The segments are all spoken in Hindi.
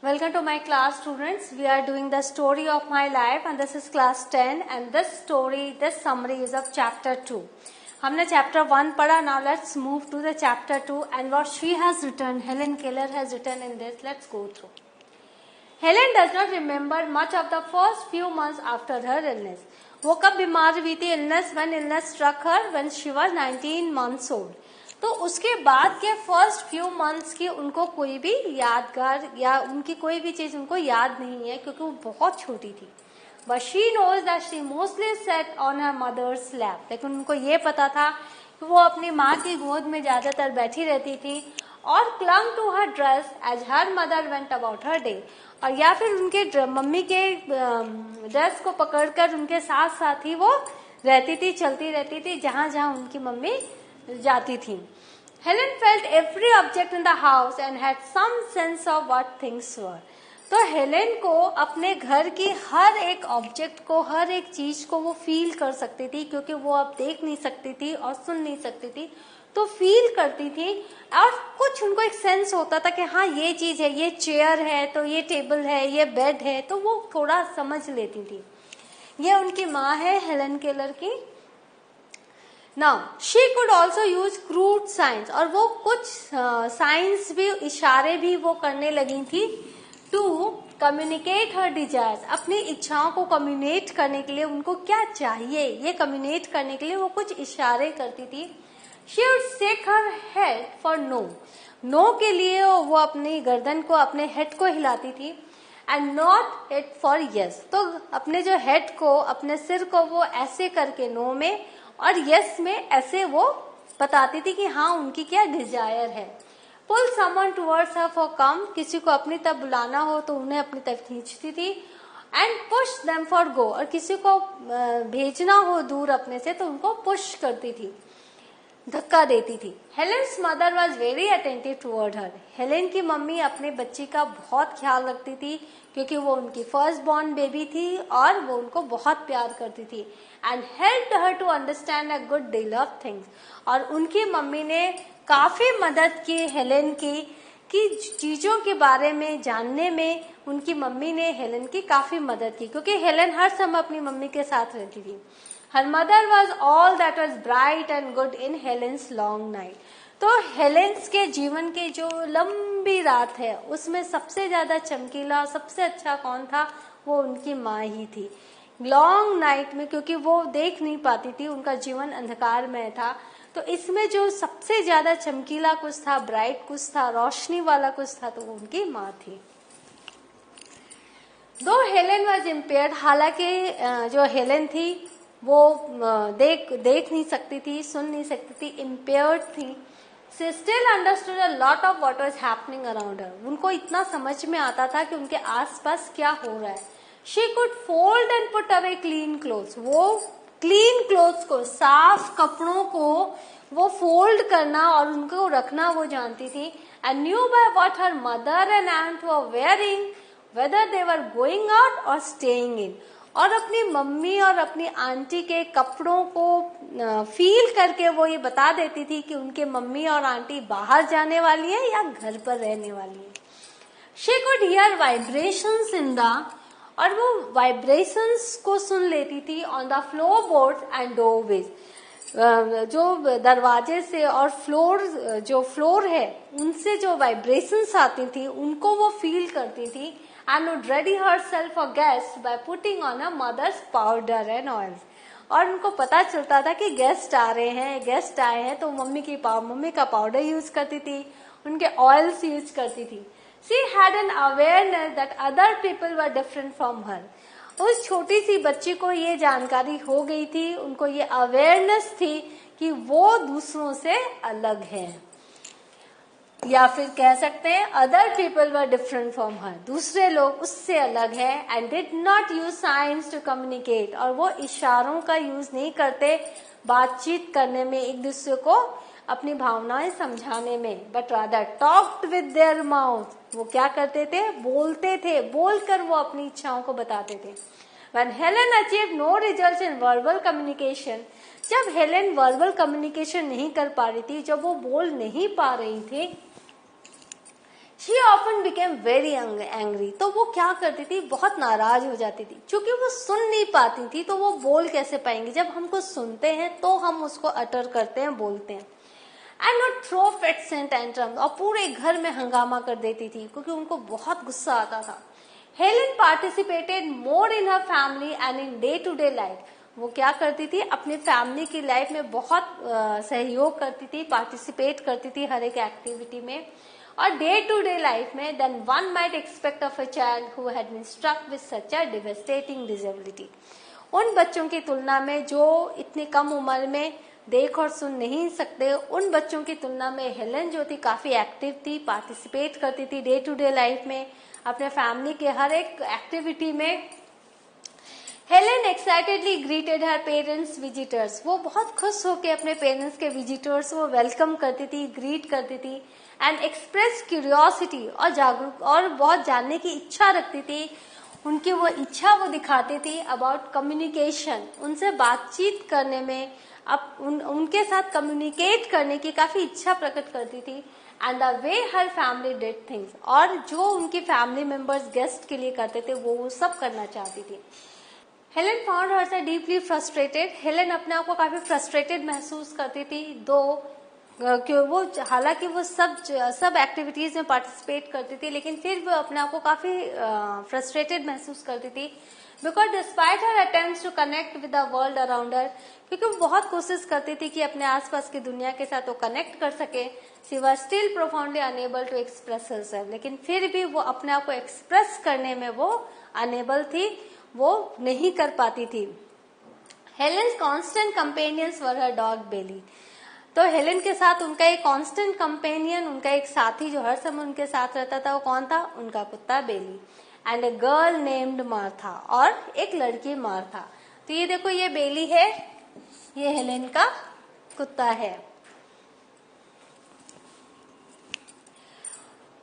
Welcome to my class, students. We are doing the story of my life and this is class 10 and this summary is of chapter 2. हमने chapter 1 पढ़ा. Now let's move to the chapter 2 and what she has written, Helen Keller has written in this. Let's go through. Helen does not remember much of the first few months after her illness. वो कब बीमार हुई थी? When illness struck her when she was 19 months old. तो उसके बाद के फर्स्ट फ्यू मंथ्स की उनको कोई भी यादगार या उनकी कोई भी चीज उनको याद नहीं है क्योंकि वो बहुत छोटी थी. But she knows that she mostly sat on her mother's lap. लेकिन उनको ये पता था कि वो अपनी माँ की गोद में ज्यादातर बैठी रहती थी और clung to her dress as her mother went about her day. और या फिर उनके मम्मी के ड्रेस को पकड़कर उनके साथ साथ ही वो रहती थी, चलती रहती थी जहां जहां उनकी मम्मी जाती थी. Helen felt every object in the house and had some sense of what things were. तो हेलेन को अपने घर की हर एक ऑब्जेक्ट को, हर एक चीज को वो फील कर सकती थी क्योंकि वो अब देख नहीं सकती थी और सुन नहीं सकती थी, तो फील करती थी और कुछ उनको एक सेंस होता था कि हाँ ये चीज है, ये चेयर है, तो ये टेबल है, ये बेड है, तो वो थोड़ा समझ लेती थी. ये उनकी माँ है हेलन केलर की. Now, she could also use crude signs और वो कुछ साइंस भी, इशारे भी वो करने लगी थी to communicate her desires. अपनी इच्छाओं को कम्युनिकेट करने के लिए उनको क्या चाहिए ये कम्युनिकेट करने के लिए वो कुछ इशारे करती थी. She would shake her head for no. No के लिए वो अपनी गर्दन को, अपने हेड को हिलाती थी and not it for yes. तो अपने जो हेड को, अपने सिर को वो ऐसे करके नो में और यस में ऐसे वो बताती थी कि हाँ उनकी क्या डिजायर है. पुल समवन टुवर्ड्स हर फॉर कम. किसी को अपनी तरफ बुलाना हो तो उन्हें अपनी तरफ खींचती थी. And push them for go. और किसी को भेजना हो दूर अपने से तो उनको पुश करती थी, धक्का देती थी. Helen's mother was very attentive toward her. Helen की मम्मी अपने बच्ची का बहुत ख्याल रखती थी क्योंकि वो उनकी फर्स्ट बॉर्न बेबी थी और वो उनको बहुत प्यार करती थी. And helped her to understand a good deal of things. और उनकी मम्मी ने काफी मदद की हेलेन की कि चीजों के बारे में जानने में उनकी मम्मी ने हेलेन की काफी मदद की क्योंकि हेलेन हर समय अपनी मम्मी के साथ रहती थी. Her mother was all that was bright and good in Helen's long night. तो हेलेन्स के जीवन के जो लंबी रात है उसमें सबसे ज्यादा चमकीला, सबसे अच्छा कौन था? वो उनकी माँ ही थी. लॉन्ग नाइट में क्योंकि वो देख नहीं पाती थी, उनका जीवन अंधकार में था, तो इसमें जो सबसे ज्यादा चमकीला कुछ था, ब्राइट कुछ था, रोशनी वाला कुछ था, तो वो उनकी माँ थी. दो हेलेन वॉज इम्पेयर्ड. हालांकि जो हेलेन थी वो देख नहीं सकती थी, सुन नहीं सकती थी, इम्पेयर्ड थी. She still understood a lot of what was happening around her. उनको इतना समझ में आता था कि उनके आसपास क्या हो रहा है. She could fold and put away clean clothes. वो clean clothes को, साफ कपड़ों को वो फोल्ड करना और उनको रखना वो जानती थी. And knew by what her mother and aunt were wearing, whether they were going out or staying in. और अपनी मम्मी और अपनी आंटी के कपड़ों को फील करके वो ये बता देती थी कि उनके मम्मी और आंटी बाहर जाने वाली है या घर पर रहने वाली है. She could hear vibrations in the, और वो वाइब्रेशंस को सुन लेती थी ऑन द फ्लोरबोर्ड्स एंड डोरवेज. जो दरवाजे से और जो फ्लोर है उनसे जो वाइब्रेशंस आती थी उनको वो फील करती थी. And would ready herself for guests by putting on her mother's powder and oils. और उनको पता चलता था कि गेस्ट आ रहे हैं, गेस्ट आए हैं, तो मम्मी का पाउडर यूज करती थी, उनके ऑयल्स यूज करती थी. She had an awareness that other people were different from her. उस छोटी सी बच्ची को ये जानकारी हो गई थी, उनको ये अवेयरनेस थी कि वो दूसरों से अलग है, या फिर कह सकते हैं other people were different from her. दूसरे लोग उससे अलग है. And did not use signs to communicate. और वो इशारों का यूज नहीं करते बातचीत करने में, एक दूसरे को अपनी भावनाएं समझाने में, but rather talked with their mouth. वो क्या करते थे? बोलते थे, बोलकर वो अपनी इच्छाओं को बताते थे. When Helen achieved no results in verbal communication, जब हेलेन वर्बल कम्युनिकेशन नहीं कर पा रही थी, जब वो बोल नहीं पा रही थी, she often became very angry. तो वो क्या करती थी, बहुत नाराज हो जाती थी, क्योंकि वो सुन नहीं पाती थी, तो वो बोल कैसे पाएंगी। जब हम कुछ सुनते हैं तो हम उसको अटर करते हैं, बोलते हैं। And not throw fits and tantrums, और पूरे घर में हंगामा कर देती थी, क्योंकि उनको बहुत गुस्सा आता था। Helen participated more in her family and in day to day life. वो क्या करती थी, अपनी फैमिली की लाइफ में बहुत सहयोग करती थी, पार्टिसिपेट करती थी हर एक एक्टिविटी में, और डे टू डे लाइफ में than one might expect of a child who had been struck with such a devastating disability. उन बच्चों की तुलना में जो इतनी कम उम्र में देख और सुन नहीं सकते, उन बच्चों की तुलना में हेलेन जो थी काफी एक्टिव थी, पार्टिसिपेट करती थी डे टू डे लाइफ में, अपने फैमिली के हर एक एक्टिविटी में। हेलेन एक्साइटेडली ग्रीटेड हर पेरेंट्स विजिटर्स। वो बहुत खुश होकर अपने पेरेंट्स के विजिटर्स वो वेलकम करती थी, ग्रीट करती थी। एंड एक्सप्रेस क्यूरियोसिटी, और जागरूक और बहुत जानने की इच्छा रखती थी। उनकी वो इच्छा वो दिखाती थी अबाउट कम्युनिकेशन, उनसे बातचीत करने में, उनके साथ कम्युनिकेट करने की काफी इच्छा प्रकट करती थी। And the way her family did things, और जो उनकी फैमिली मेंबर्स गेस्ट के लिए करते थे वो सब करना चाहती थी। Helen found herself deeply frustrated. Helen अपने आप को काफी फ्रस्ट्रेटेड महसूस करती थी, वो हालांकि वो सब एक्टिविटीज में पार्टिसिपेट करती थी, लेकिन फिर वो अपने आप को काफी फ्रस्ट्रेटेड महसूस करती थी। Because despite her attempts to connect with the world around her, क्योंकि वो बहुत कोशिश करती थी कि अपने आसपास की दुनिया के साथ वो कनेक्ट कर सके, she was still profoundly unable to express herself. लेकिन फिर भी वो अपने आप को एक्सप्रेस करने में वो अनेबल थी, वो नहीं कर पाती थी। हेलेन्स कॉन्स्टेंट कंपेनियंस वर हर डॉग बेली। तो हेलेन के साथ उनका एक कांस्टेंट कंपेनियन, उनका एक साथी जो हर समय उनके साथ रहता था, वो कौन था, उनका कुत्ता Belle. And a girl named Martha, और एक लड़की मार्था। तो ये देखो, ये बेली है, ये हेलेन का कुत्ता है।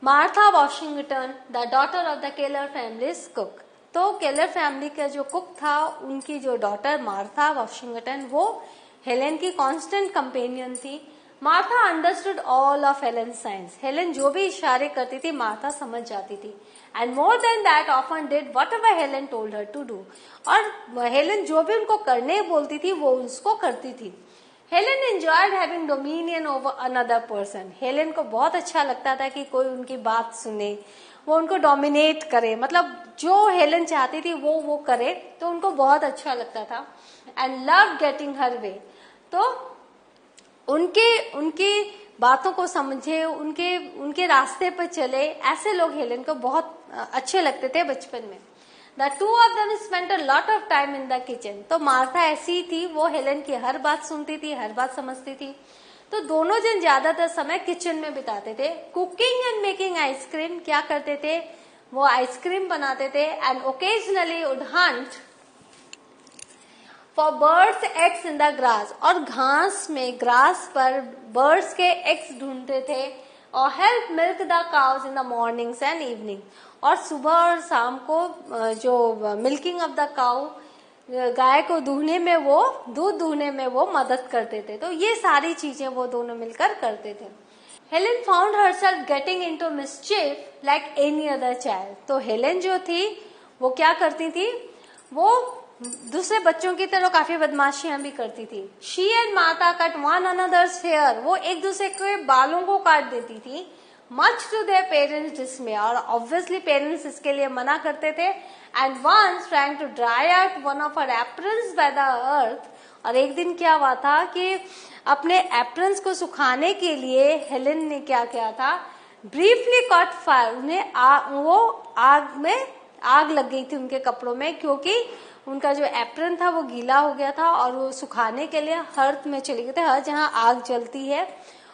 Martha Washington, the daughter of the Keller family's cook. तो केलर फैमिली का जो कुक था, उनकी जो डॉटर मार्था वॉशिंगटन, वो हेलेन की कांस्टेंट कंपेनियन थी। Martha understood all of Helen signs. Helen जो भी इशारे करती थी मार्था समझ जाती थी। And more than that often did whatever Helen told her to do. और हेलेन जो भी उनको करने बोलती थी वो उसको करती थी। Helen enjoyed having dominion over another person. Helen को बहुत अच्छा लगता था कि कोई उनकी बात सुने, वो उनको डोमिनेट करे, मतलब जो हेलेन चाहती थी वो करे, तो उनको बहुत अच्छा लगता था। एंड लव गेटिंग हर वे। तो उनकी बातों को समझे, उनके रास्ते पर चले, ऐसे लोग हेलेन को बहुत अच्छे लगते थे बचपन में। The two of them spent a lot of time in the kitchen. तो मार्था ऐसी थी, वो हेलेन की हर बात सुनती थी, हर बात समझती थी। तो दोनों जन ज्यादातर समय किचन में बिताते थे। कुकिंग एंड मेकिंग आइसक्रीम, क्या करते थे, वो आइसक्रीम बनाते थे। And occasionally would hunt for birds eggs in the grass, और ग्रास पर बर्ड्स के एग्स ढूंढते थे। और help milk the cows in the mornings and evening, और सुबह और शाम को जो मिल्किंग ऑफ द काउ, गाय को दूध दूहने में वो मदद करते थे। तो ये सारी चीजें वो दोनों मिलकर करते थे। Helen found herself getting into mischief like any other child. तो हेलेन जो थी वो क्या करती थी, वो दूसरे बच्चों की तरह काफी बदमाशियां भी करती थी। She and Martha cut one another's hair, वो एक दूसरे के बालों को काट देती थी। Much to their parents dismay, और ऑब्वियसली पेरेंट्स इसके लिए मना करते थे। And once trying to dry out one of her aprons by the hearth, और एक दिन क्या हुआ था कि अपने एप्रन्स को सुखाने के लिए हेलेन ने क्या किया था, ब्रीफली कॉट फायर, उन्हें आग लग गई थी उनके कपड़ों में, क्योंकि उनका जो एप्रन था वो गीला हो गया था, और वो सुखाने के लिए हर्थ में चले गए थे, हर जहाँ आग जलती है,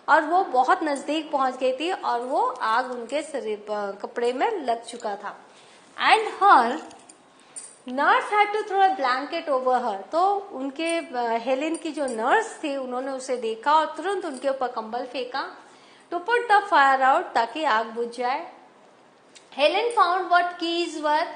और वो बहुत नजदीक पहुंच गई थी, और वो आग उनके शरीर कपड़े में लग चुका था। And her nurse had to throw a blanket over her, तो उनके हेलेन की जो नर्स थी उन्होंने उसे देखा और तुरंत उनके ऊपर कंबल फेंका, to put the fire out, ताकि आग बुझ जाए। Helen found what keys were,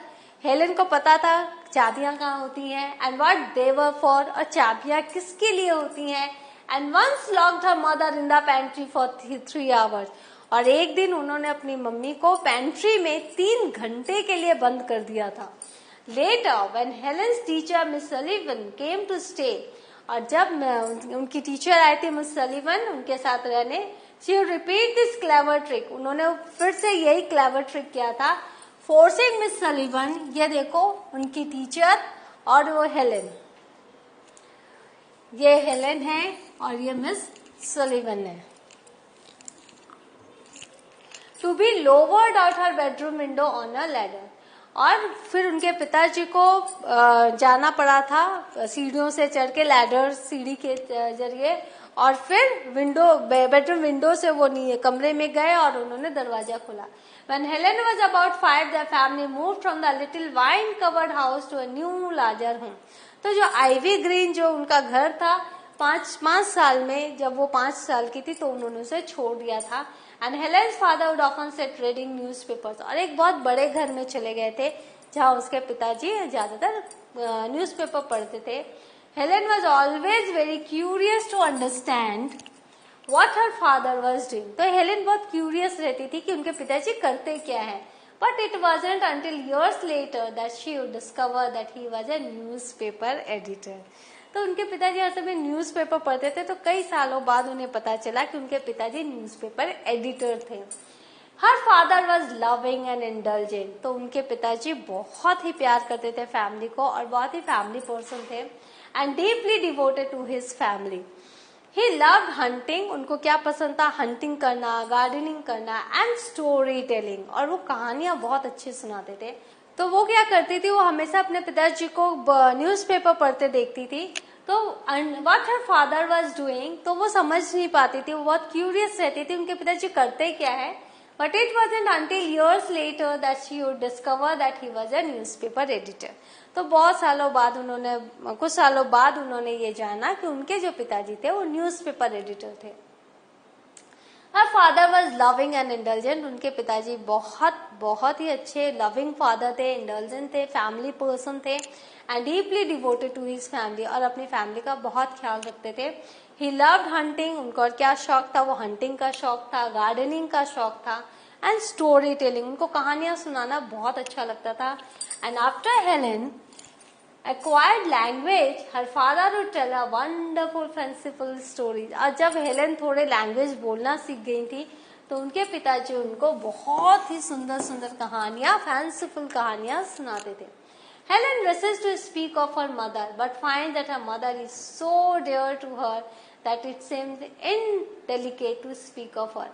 Helen को पता था चाबियां कहाँ होती हैं, and what they were for, और चाबियां किसके लिए होती हैं। And once locked her mother in the pantry for 3 hours, और एक दिन उन्होंने अपनी मम्मी को पेंट्री में 3 घंटे के लिए बंद कर दिया था। Later, when Helen's teacher Miss Sullivan came to stay, और जब उनकी टीचर आई थी मिस सलीवन उनके साथ रहने, she would repeat this clever trick. उन्होंने फिर से यही क्लेवर ट्रिक किया था, फोर्सिंग मिस सलीवन, ये देखो उनकी टीचर और वो हेलेन, ये हेलेन है और ये मिस सलीवन है, to be lowered out her bedroom window on a ladder. और फिर उनके पिताजी को जाना पड़ा था सीढ़ियों से चढ़ के, लैडर सीढ़ी के जरिए, और फिर बेडरूम विंडो से वो कमरे में गए और उन्होंने दरवाजा खोला। When Helen was about 5, the family moved from the little vine-covered house to a new larger home. तो जो आइवी ग्रीन जो उनका घर था, 5 साल में, जब वो 5 साल की थी तो उन्होंने उसे छोड़ दिया था। And Helen's father would often sit reading newspapers. और एक बहुत बड़े घर में चले गए थे जहाँ उसके पिताजी ज्यादातर न्यूज़पेपर पढ़ते थे। Helen was always very curious to understand what her father was doing. तो हेलेन बहुत क्यूरियस रहती थी कि उनके पिताजी करते क्या है। But it wasn't until years later that she would discover that he was a newspaper editor. तो उनके पिताजी हर समय न्यूज़पेपर पढ़ते थे, तो कई सालों बाद उन्हें पता चला कि उनके पिताजी न्यूज़पेपर एडिटर थे। Her father was loving and indulgent, तो उनके पिताजी बहुत ही प्यार करते थे फैमिली को और बहुत ही फैमिली पर्सन थे, and deeply devoted to his family. He loved hunting, उनको क्या पसंद था, हंटिंग करना, गार्डनिंग करना एंड स्टोरी टेलिंग, और वो कहानियां बहुत अच्छी सुनाते थे। तो वो क्या करती थी, वो हमेशा अपने पिताजी को न्यूज़पेपर पढ़ते देखती थी, तो what her father was doing, तो वो समझ नहीं पाती थी, वो बहुत क्यूरियस रहती थी उनके पिताजी करते क्या है। But it wasn't until years later that she would discover that he was a newspaper editor. तो बहुत सालों बाद कुछ सालों बाद उन्होंने ये जाना कि उनके जो पिताजी थे वो न्यूज़पेपर एडिटर थे। Her father was loving and indulgent. उनके पिताजी बहुत ही अच्छे लविंग फादर थे, इंडल्जेंट थे, फैमिली पर्सन थे, and deeply devoted to his family, और अपनी फैमिली का बहुत ख्याल रखते थे। ही लव्ड हंटिंग, उनको और क्या शौक था, वो हंटिंग का शौक था, गार्डनिंग का शौक था, एंड स्टोरी टेलिंग, उनको कहानियां सुनाना बहुत अच्छा लगता था। And after Helen acquired language, her father would tell her wonderful fanciful stories. और जब हेलेन थोड़े लैंग्वेज बोलना सीख गई थी तो उनके पिताजी उनको बहुत ही सुंदर सुंदर कहानियां, फैंसीफुल कहानियां सुनाते थे। Helen wishes to speak of her mother, but finds that her mother is so dear to her that it seems indelicate to speak of her.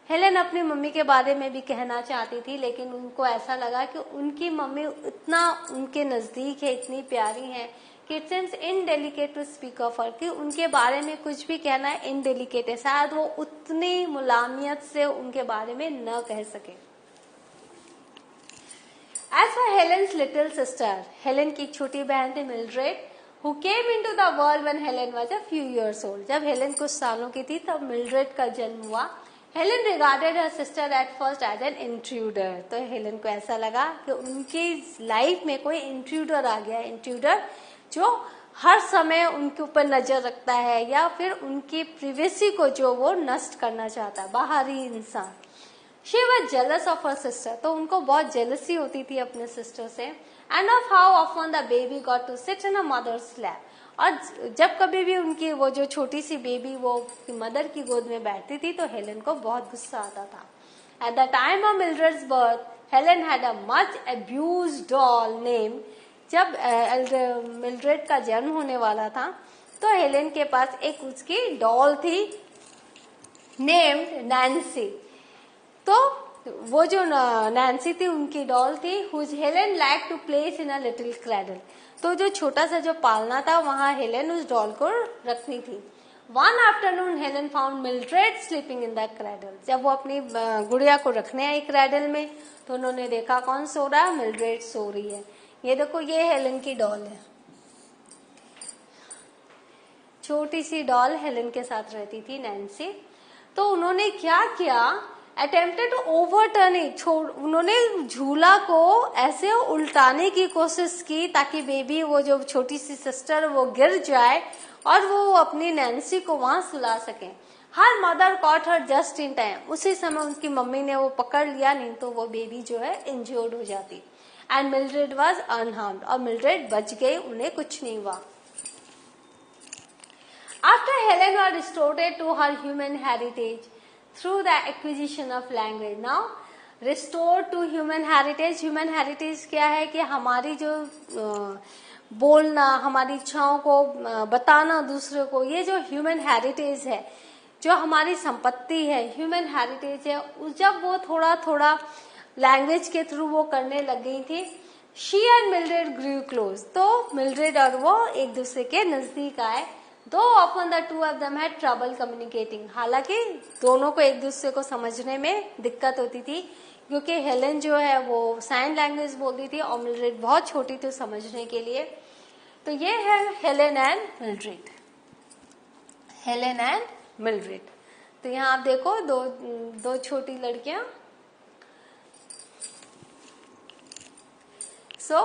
Helen अपनी मम्मी के बारे में भी कहना चाहती थी, लेकिन उनको ऐसा लगा कि उनकी मम्मी इतना उनके नजदीक है, इतनी प्यारी है कि it seems indelicate to speak of her, कि उनके बारे में कुछ भी कहना इनडेलिकेट है, शायद वो उतनी मुलामियत से उनके बारे में न कह सके। As for Helen's little sister, Helen की छोटी बहन थी Mildred, who came into the world when Helen was a few years old. जब हेलेन कुछ सालों की थी तब मिल्ड्रेड का जन्म हुआ। Helen regarded her sister at first as an intruder, तो हेलेन को ऐसा लगा कि उनकी लाइफ में कोई इंट्रूडर आ गया, इंट्रूडर जो हर समय उनके ऊपर नजर रखता है या फिर उनकी प्रिवेसी को जो वो नष्ट करना चाहता है, बाहरी इंसान। She was jealous of her sister, तो उनको बहुत जेलसी होती थी अपने सिस्टर से, and of how often the baby got to sit in a mother's lap, और जब कभी भी उनकी वो जो छोटी सी बेबी वो मदर की गोद में बैठती थी तो हेलेन को बहुत गुस्सा आता था। At the time of Mildred's birth, Helen had a much abused doll name, जब मिल्ड्रेड का जन्म होने वाला था तो हेलेन के पास एक उसकी डॉल थी नेम्ड नैन्सी, तो वो जो नैन्सी थी उनकी डॉल थी, whose Helen like to place in a little cradle, तो जो छोटा सा जो पालना था वहां हेलेन उस डॉल को रखनी थी। One afternoon Helen found Mildred sleeping in the cradle, जब वो अपनी गुड़िया को रखने आई क्रैडल में तो उन्होंने देखा कौन सो रहा है, मिल्ड्रेड सो रही है। ये देखो ये हेलेन की डॉल है, छोटी सी डॉल हेलेन के साथ रहती थी नैन्सी। तो उन्होंने क्या किया, अटेम्प्टेड टू ओवरटर्न इट, उन्होंने झूला को ऐसे उल्टाने की कोशिश की ताकि बेबी वो जो छोटी सी सिस्टर वो गिर जाए और वो अपनी नैन्सी को वहां सुला सके। Her mother caught her just in time, उसी समय उनकी मम्मी ने वो पकड़ लिया, नहीं तो वो बेबी जो है इंज्योर्ड हो जाती। एंड मिल्ड्रेड वॉज अनहार्म्ड, और मिल्ड्रेड बच गई, उन्हें कुछ नहीं हुआ। After Helen was restored to her human heritage through the acquisition of language. Now, restored to human heritage. Human heritage क्या है कि हमारी जो बोलना, हमारी इच्छाओं को बताना दूसरे को, ये जो ह्यूमन हेरिटेज है, जो हमारी संपत्ति है, ह्यूमन हेरिटेज है, जब वो थोड़ा थोड़ा लैंग्वेज के थ्रू वो करने लग गई थी, she and Mildred grew close, तो मिल्ड्रेड और वो एक दूसरे के नजदीक आए। Though often the two of them had trouble communicating, हालांकि दोनों को एक दूसरे को समझने में दिक्कत होती थी, क्योंकि हेलेन जो है वो साइन लैंग्वेज बोलती थी और मिल्ड्रेड बहुत छोटी थी समझने के लिए। तो ये है Helen and Mildred, Helen and Mildred. तो यहाँ आप देखो दो छोटी लड़कियां। So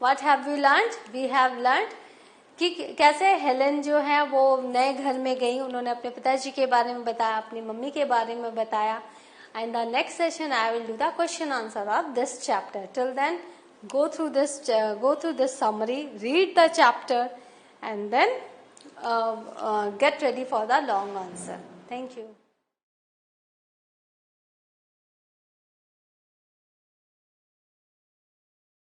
what have we learned? We have learned कि कैसे हेलेन जो है वो नए घर में गई, उन्होंने अपने पिताजी के बारे में बताया, अपनी मम्मी के बारे में बताया। And the next session I will do the question answer of this chapter. Till then go through this summary, read the chapter, and then get ready for the long answer. Thank you.